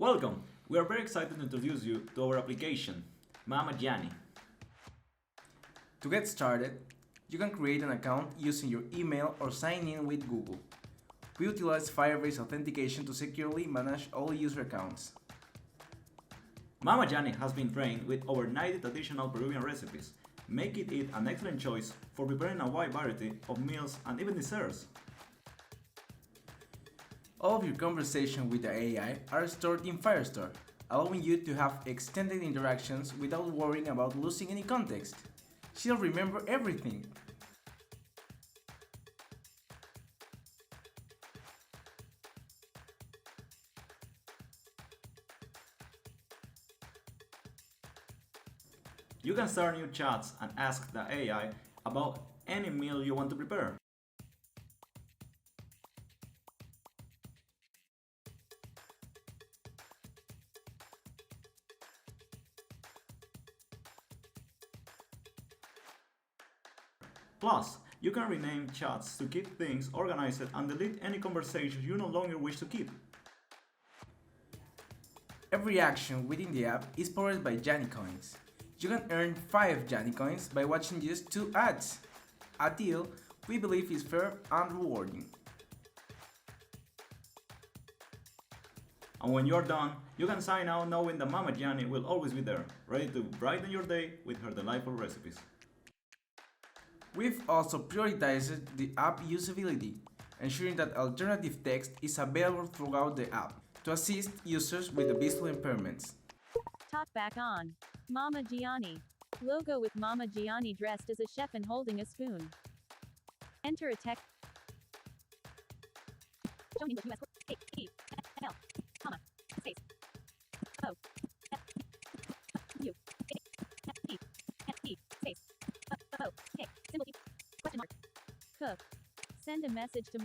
Welcome! We are very excited to introduce you to our application, Mama Giani. To get started, you can create an account using your email or sign in with Google. We utilize Firebase authentication to securely manage all user accounts. Mama Giani has been trained with over 90 traditional Peruvian recipes, making it an excellent choice for preparing a wide variety of meals and even desserts. All of your conversations with the AI are stored in Firestore, allowing you to have extended interactions without worrying about losing any context. She'll remember everything. You can start new chats and ask the AI about any meal you want to prepare. Plus, you can rename chats to keep things organized and delete any conversations you no longer wish to keep. Every action within the app is powered by Giani Coins. You can earn 5 Giani Coins by watching just 2 ads. A deal we believe is fair and rewarding. And when you're done, you can sign out knowing that Mama Giani will always be there, ready to brighten your day with her delightful recipes. We've also prioritized the app usability, ensuring that alternative text is available throughout the app to assist users with the visual impairments. Talk back on. Mama Giani. Logo with Mama Giani dressed as a chef and holding a spoon. Enter a text. Show English US word. A, E, L, comma, space. O, F, U, A, F, E, F, E, space. O, K, symbol T, question mark. Cook. Send a message to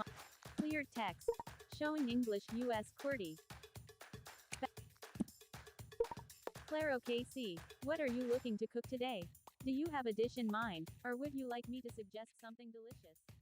clear text. Showing English US QWERTY. Claro KC. What are you looking to cook today? Do you have a dish in mind, or would you like me to suggest something delicious?